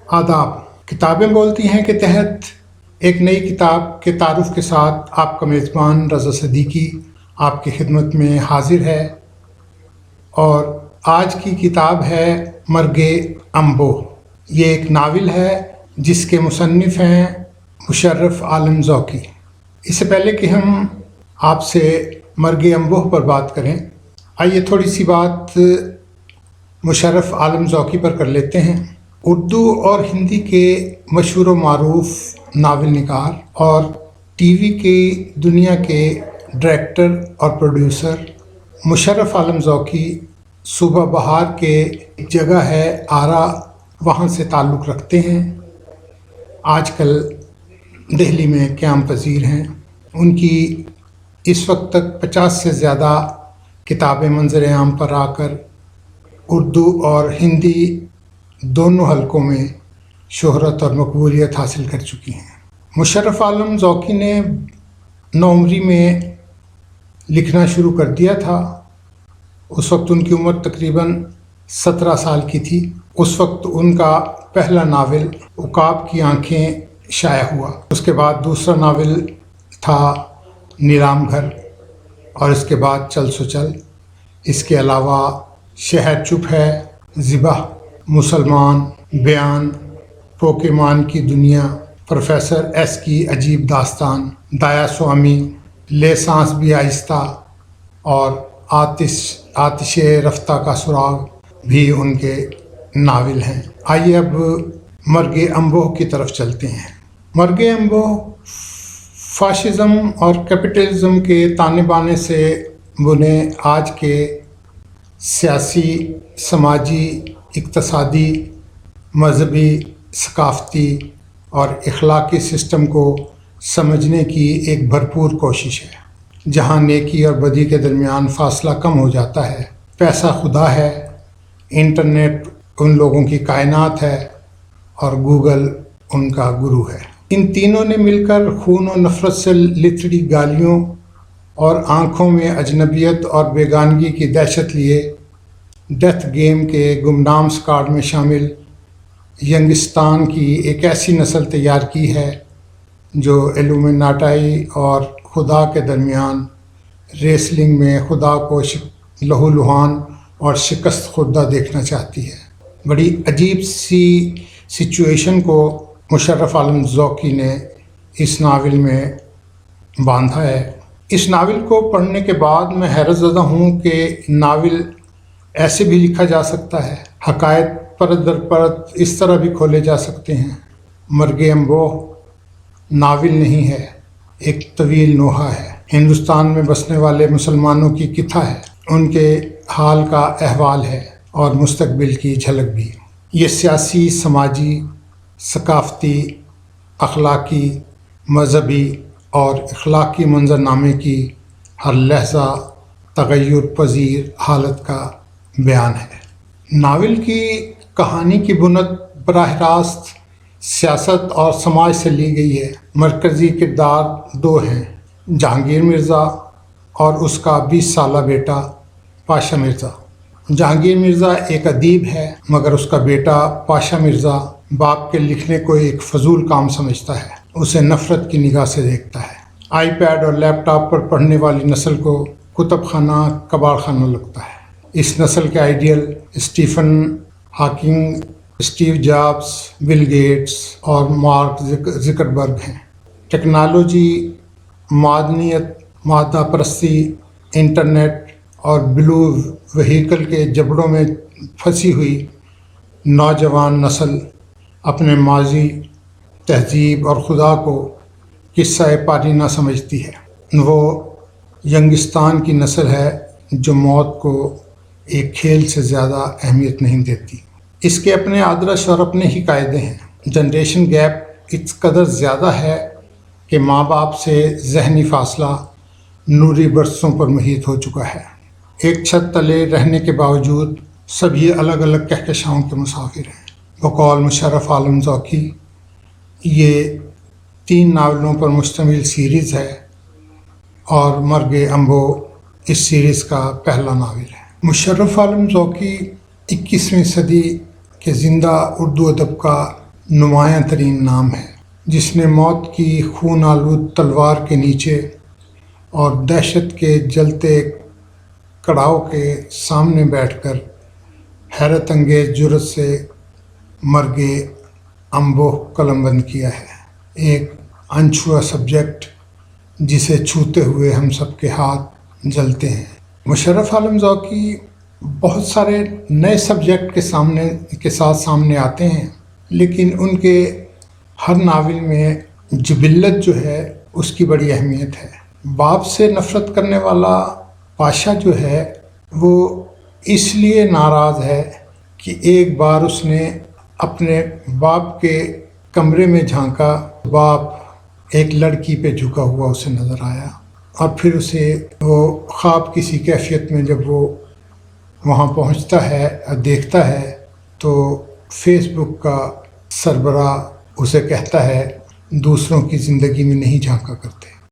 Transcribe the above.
آداب کتابیں بولتی ہیں کے تحت ایک نئی کتاب کے تعارف کے ساتھ آپ کا میزبان رضا صدیقی آپ کی خدمت میں حاضر ہے، اور آج کی کتاب ہے مرگ انبوہ۔ یہ ایک ناول ہے جس کے مصنف ہیں مشرف عالم ذوقی۔ اس سے پہلے کہ ہم آپ سے مرگ انبوہ پر بات کریں، آئیے تھوڑی سی بات مشرف عالم ذوقی پر کر لیتے ہیں۔ اردو اور ہندی کے مشہور و معروف ناول نگار اور ٹی وی کی دنیا کے ڈائریکٹر اور پروڈیوسر مشرف عالم ذوقی صوبہ بہار کے جگہ ہے آرا، وہاں سے تعلق رکھتے ہیں۔ آج کل دہلی میں قیام پذیر ہیں۔ ان کی اس وقت تک 50 سے زیادہ کتابیں منظر عام پر آ کر اردو اور ہندی دونوں حلقوں میں شہرت اور مقبولیت حاصل کر چکی ہیں۔ مشرف عالم ذوقی نے نوعمری میں لکھنا شروع کر دیا تھا۔ اس وقت ان کی عمر تقریباً 17 سال کی تھی۔ اس وقت ان کا پہلا ناول عقاب کی آنکھیں شائع ہوا۔ اس کے بعد دوسرا ناول تھا نیلام گھر، اور اس کے بعد چل سو چل۔ اس کے علاوہ شہر چپ ہے، ذبح، مسلمان، بیان، پوکیمان کی دنیا، پروفیسر ایس کی عجیب داستان، دایا سوامی، لے سانس بھی آہستہ اور آتش رفتہ کا سراغ بھی ان کے ناول ہیں۔ آئیے اب مرگ انبوہ کی طرف چلتے ہیں۔ مرگ انبوہ فاشزم اور کیپٹلزم کے تانے بانے سے بنے آج کے سیاسی، سماجی، اقتصادی، مذہبی، ثقافتی اور اخلاقی سسٹم کو سمجھنے کی ایک بھرپور کوشش ہے، جہاں نیکی اور بدی کے درمیان فاصلہ کم ہو جاتا ہے۔ پیسہ خدا ہے، انٹرنیٹ ان لوگوں کی کائنات ہے، اور گوگل ان کا گرو ہے۔ ان تینوں نے مل کر خون و نفرت سے لتڑی گالیوں اور آنکھوں میں اجنبیت اور بیگانگی کی دہشت لیے ڈیتھ گیم کے گمنام سکواڈ میں شامل ینگسٹان کی ایک ایسی نسل تیار کی ہے جو ایلومیناٹائی اور خدا کے درمیان ریسلنگ میں خدا کو لہو لہان اور شکست خوردہ دیکھنا چاہتی ہے۔ بڑی عجیب سی سچویشن کو مشرف عالم ذوقی نے اس ناول میں باندھا ہے۔ اس ناول کو پڑھنے کے بعد میں حیرت زدہ ہوں کہ ناول ایسے بھی لکھا جا سکتا ہے، حقائق پرت در پرت اس طرح بھی کھولے جا سکتے ہیں۔ مرگ انبوہ ناول نہیں ہے، ایک طویل نوحہ ہے۔ ہندوستان میں بسنے والے مسلمانوں کی کتھا ہے، ان کے حال کا احوال ہے اور مستقبل کی جھلک بھی۔ یہ سیاسی، سماجی، ثقافتی، اخلاقی، مذہبی اور اخلاقی منظرنامے کی ہر لحظہ تغیر پذیر حالت کا بیان ہے۔ ناول کی کہانی کی بنیاد براہ راست سیاست اور سماج سے لی گئی ہے۔ مرکزی کردار دو ہیں، جہانگیر مرزا اور اس کا 20 سالہ بیٹا پاشا مرزا۔ جہانگیر مرزا ایک ادیب ہے، مگر اس کا بیٹا پاشا مرزا باپ کے لکھنے کو ایک فضول کام سمجھتا ہے، اسے نفرت کی نگاہ سے دیکھتا ہے۔ آئی پیڈ اور لیپ ٹاپ پر پڑھنے والی نسل کو کتب خانہ کباڑ خانہ لگتا ہے۔ اس نسل کے ideal Stephen Hawking, Steve Jobs, Bill Gates اور مارک زکربرگ ہیں۔ ٹیکنالوجی، معدنیت، مادہ پرستی، انٹرنیٹ اور بلو وہیکل کے جبڑوں میں پھنسی ہوئی نوجوان نسل اپنے ماضی، تہذیب اور خدا کو قصہ پاری نہ سمجھتی ہے۔ وہ ینگسٹان کی نسل ہے جو موت کو ایک کھیل سے زیادہ اہمیت نہیں دیتی۔ اس کے اپنے آدرش اور اپنے ہی قاعدے ہیں۔ جنریشن گیپ اس قدر زیادہ ہے کہ ماں باپ سے ذہنی فاصلہ نوری برسوں پر محیط ہو چکا ہے۔ ایک چھت تلے رہنے کے باوجود سبھی الگ الگ کہکشاؤں کے مسافر ہیں۔ بقول مشرف عالم ذوقی، یہ 3 ناولوں پر مشتمل سیریز ہے، اور مرگ انبوہ اس سیریز کا پہلا ناول ہے۔ مشرف عالم ذوقی 21ویں صدی کے زندہ اردو ادب کا نمایاں ترین نام ہے، جس نے موت کی خون آلود تلوار کے نیچے اور دہشت کے جلتے کڑاؤ کے سامنے بیٹھ کر حیرت انگیز جرت سے مرگ انبوہ قلم بند کیا ہے، ایک انچھوا سبجیکٹ جسے چھوتے ہوئے ہم سب کے ہاتھ جلتے ہیں۔ مشرف عالم ذوقی بہت سارے نئے سبجیکٹ کے ساتھ سامنے آتے ہیں، لیکن ان کے ہر ناول میں جبلت جو ہے اس کی بڑی اہمیت ہے۔ باپ سے نفرت کرنے والا پاشا جو ہے وہ اس لیے ناراض ہے کہ ایک بار اس نے اپنے باپ کے کمرے میں جھانکا، باپ ایک لڑکی پہ جھکا ہوا اسے نظر آیا، اور پھر اسے وہ خواب کسی کیفیت میں جب وہ وہاں پہنچتا ہے اور دیکھتا ہے تو فیس بک کا سربراہ اسے کہتا ہے دوسروں کی زندگی میں نہیں جھانکا کرتے۔